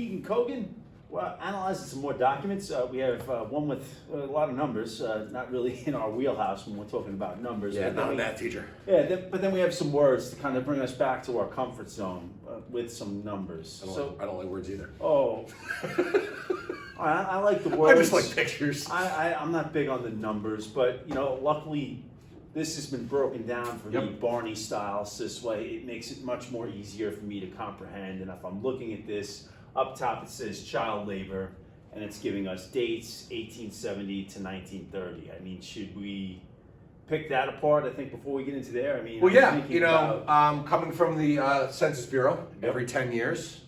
Keegan Kogan. Well, analyzing some more documents. We have one with a lot of numbers, not really in our wheelhouse when we're talking about numbers. Yeah, but not a then math teacher. but then we have some words to kind of bring us back to our comfort zone with some numbers. I don't like words either. Oh, I like the words. I just like pictures. I'm not big on the numbers, but luckily this has been broken down for me Barney style, so this way it makes it much more easier for me to comprehend. And if I'm looking at this, up top it says child labor, and it's giving us dates 1870 to 1930. I mean, should we pick that apart, I think, before we get into there? I mean, Well, yeah, coming from the Census Bureau, every 10 years,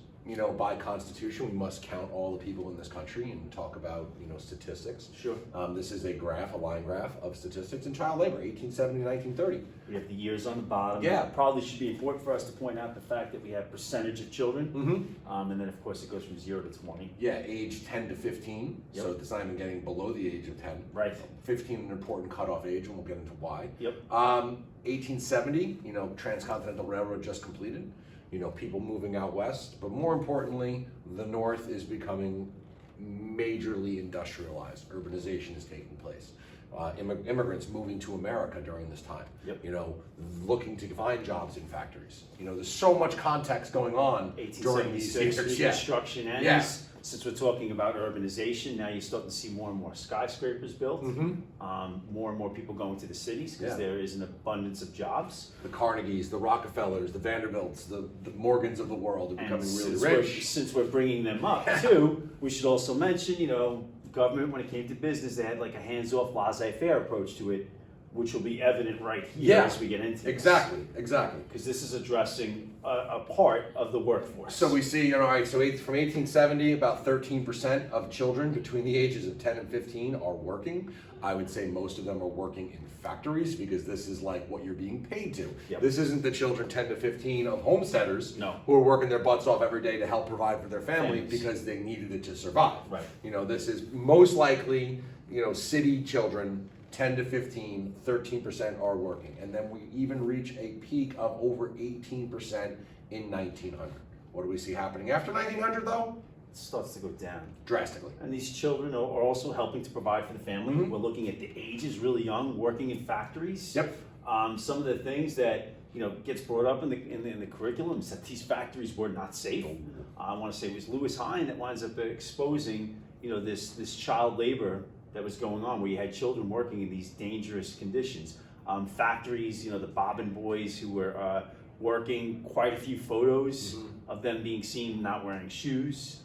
by Constitution, we must count all the people in this country and talk about, statistics. Sure. This is a line graph of statistics in child labor, 1870 to 1930. We have the years on the bottom. Yeah. It probably should be important for us to point out the fact that we have percentage of children. Mm-hmm. And then, of course, it goes from 0 to 20. Yeah, age 10 to 15, Yep. so it's not even getting below the age of 10. Right. 15, an important cutoff age, and we'll get into why. Yep. 1870, Transcontinental Railroad just completed. People moving out west, but more importantly, the North is becoming majorly industrialized. Urbanization is taking place. Immigrants moving to America during this time. Yep. Looking to find jobs in factories. There's so much context going on during these 1876, years. Reconstruction ends. Yeah. Since we're talking about urbanization, now you're starting to see more and more skyscrapers built. More and more people going to the cities because there is an abundance of jobs. The Carnegies, the Rockefellers, the Vanderbilts, the Morgans of the world are becoming really rich. Since we're bringing them up too, we should also mention, government, when it came to business, they had like a hands-off, laissez-faire approach to it, which will be evident right here as we get into Exactly. Because this is addressing a part of the workforce. So we see, from 1870, about 13% of children between the ages of 10 and 15 are working. I would say most of them are working in factories because this is like what you're being paid to. Yep. This isn't the children 10 to 15 of homesteaders No. who are working their butts off every day to help provide for their family Families. because they needed it to survive. Right. This is most likely, city children, 10 to 15, 13% are working. And then we even reach a peak of over 18% in 1900. What do we see happening after 1900 though? It starts to go down. Drastically. And these children are also helping to provide for the family. We're looking at the ages really young, working in factories. Yep. Some of the things that gets brought up in the curriculum is that these factories were not safe. I want to say it was Lewis Hine that winds up exposing this child labor that was going on, where you had children working in these dangerous conditions. Factories, the Bobbin boys who were working, quite a few photos of them being seen not wearing shoes.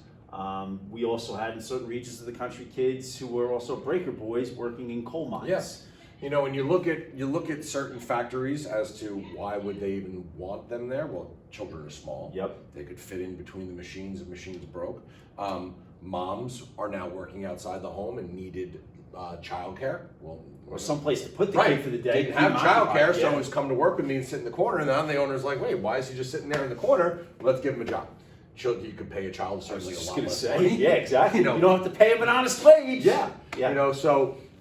We also had in certain regions of the country kids who were also breaker boys working in coal mines. Yes. When you look at certain factories as to why would they even want them there? Well, children are small. Yep. They could fit in between the machines if machines broke. Moms are now working outside the home and needed childcare. Well, Or someplace to put the right. kid for the day. Didn't have childcare, so Yeah. he's come to work with me and sit in the corner. And now the owner's like, wait, why is he just sitting there in the corner? Let's give him a job. You could pay a child I was certainly a just lot going to less say, money. yeah, exactly. You don't have to pay him an honest wage. Yeah. Yeah.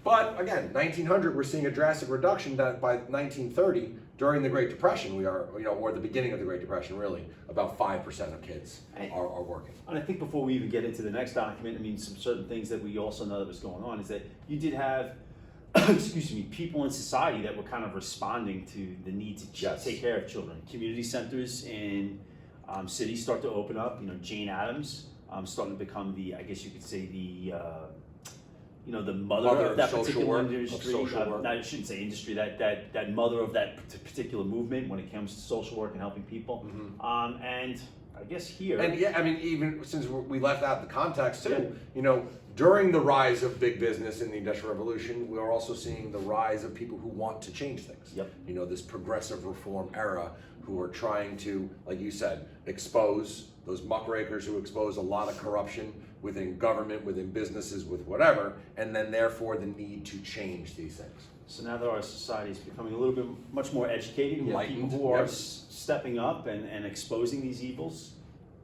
But again, 1900, we're seeing a drastic reduction that by 1930, during the Great Depression, we are, or the beginning of the Great Depression, really, about 5% of kids are working. And I think before we even get into the next document, I mean, some certain things that we also know that was going on is that you did have, people in society that were kind of responding to the need to take care of children. Community centers in cities start to open up. Jane Addams starting to become I guess you could say the mother of that particular industry. I shouldn't say industry. That mother of that particular movement when it comes to social work and helping people. And I guess here. And even since we left out the context too, during the rise of big business in the Industrial Revolution, we are also seeing the rise of people who want to change things. Yep. This progressive reform era who are trying to, like you said, expose those muckrakers who expose a lot of corruption within government, within businesses, with whatever, and then therefore the need to change these things. So now that our society is becoming a little bit much more educated, we have people who are stepping up and exposing these evils.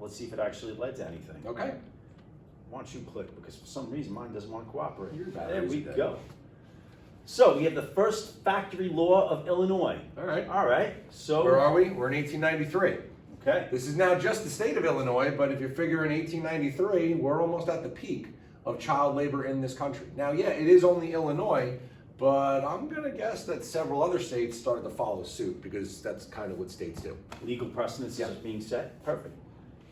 Let's see if it actually led to anything. Okay. Why don't you click? Because for some reason mine doesn't want to cooperate. Your There battery's we dead. go. So we have the first factory law of Illinois. All right. All right. So Where are we? We're in 1893. Okay. This is now just the state of Illinois, but if you figure in 1893, we're almost at the peak of child labor in this country. Now, yeah, it is only Illinois, but I'm gonna guess that several other states started to follow suit because that's kind of what states do. Legal precedents Yeah. is being set. Perfect.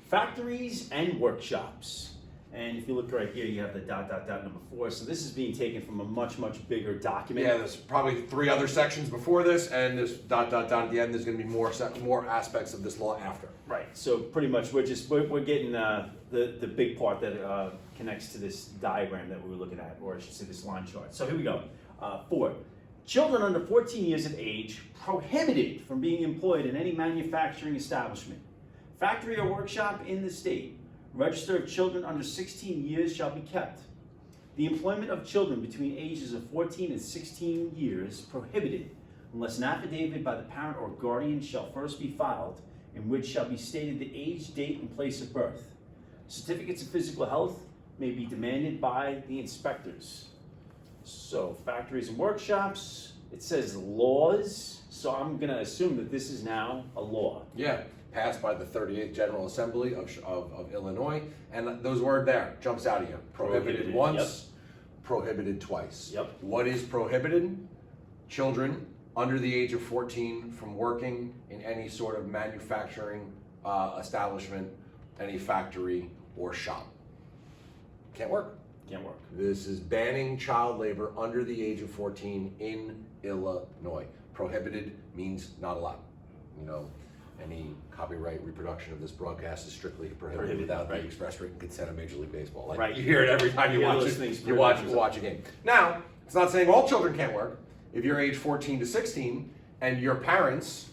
Factories and workshops. And if you look right here, you have the ... number 4. So this is being taken from a much bigger document. Yeah, there's probably 3 other sections before this, and there's ... at the end. There's going to be more aspects of this law after. Right. So pretty much we're getting the big part that connects to this diagram that we were looking at, or I should say this line chart. So here we go. 4. Children under 14 years of age prohibited from being employed in any manufacturing establishment, factory or workshop in the state. Register of children under 16 years shall be kept. The employment of children between ages of 14 and 16 years prohibited unless an affidavit by the parent or guardian shall first be filed, in which shall be stated the age, date, and place of birth. Certificates of physical health may be demanded by the inspectors. So factories and workshops, it says laws, so I'm gonna assume that this is now a law. Yeah, passed by the 38th General Assembly of Illinois, and those words there jumps out at you. Prohibited once, prohibited twice. Yep. What is prohibited? Children under the age of 14 from working in any sort of manufacturing establishment, any factory or shop. Can't work. Can't work. This is banning child labor under the age of 14 in Illinois. Prohibited means not allowed. You know, any copyright reproduction of this broadcast is strictly prohibited without right. the express written consent of Major League Baseball. Like, Right. you hear it every time you watch those it. things You watch a game. Now, it's not saying all children can't work. If you're age 14 to 16 and your parents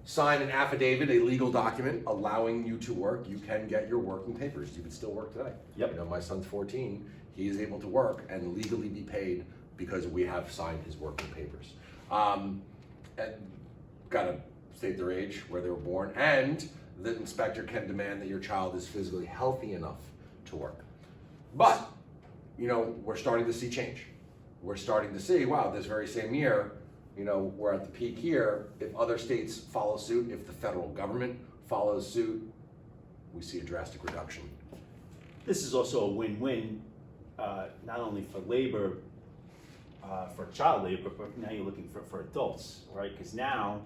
sign an affidavit, a legal document allowing you to work, you can get your working papers. You can still work today. Yep. You know, my son's 14. He is able to work and legally be paid because we have signed his working papers. And gotta state their age, where they were born, and the inspector can demand that your child is physically healthy enough to work. But, you know, we're starting to see change. We're starting to see, wow, this very same year, you know, we're at the peak here. If other states follow suit, if the federal government follows suit, we see a drastic reduction. This is also a win-win, not only for labor, for child labor, but now you're looking for adults, right? Because now,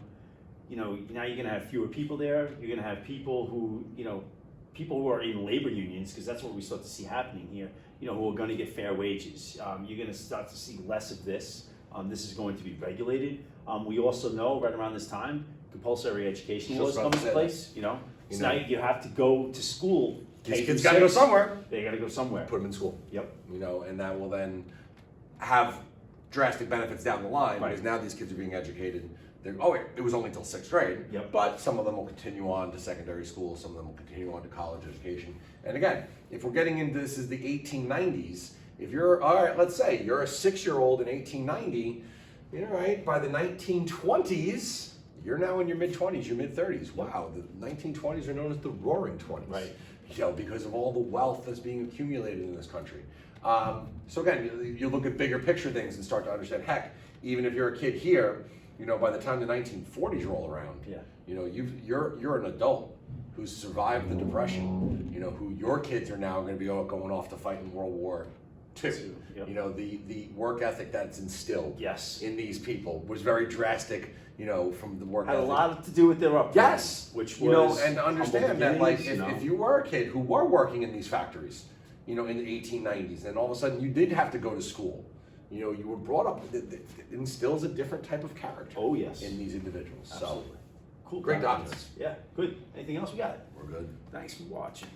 you know, now you're gonna have fewer people there. You're gonna have people who, you know, people who are in labor unions, because that's what we start to see happening here, you know, who are gonna get fair wages. You're gonna start to see less of this. This is going to be regulated. We also know right around this time, compulsory education laws come into place, you know? So now you have to go to school. These kids gotta go somewhere. They gotta go somewhere. Put them in school. Yep. You know, and that will then have drastic benefits down the line, Right. because now these kids are being educated. It was only until 6th grade, Yep. but some of them will continue on to secondary school, some of them will continue on to college education. And again, if we're getting into this is the 1890s, if you're, all right, let's say you're a 6-year-old in 1890, you're right, by the 1920s, you're now in your mid-20s, your mid-30s. Wow, the 1920s are known as the Roaring 20s. Right. You know, because of all the wealth that's being accumulated in this country. So again, you look at bigger picture things and start to understand, heck, even if you're a kid here, you know, by the time the 1940s roll around, Yeah. you know, you're an adult who's survived the Depression, you know, who your kids are now going to be going off to fight in World War II. Yep. You know, the work ethic that's instilled Yes. in these people was very drastic, you know, from the work Had a ethic. lot to do with their upbringing. Yes, Which was you know, and to humble understand that, like, beginnings, you know. if you were a kid who were working in these factories, you know, in the 1890s, and all of a sudden you did have to go to school, you know, you were brought up, it instills a different type of character. Oh, yes. In these individuals. Absolutely. Cool. Great documents. Yeah, good. Anything else we got? So we're good. Thanks for watching.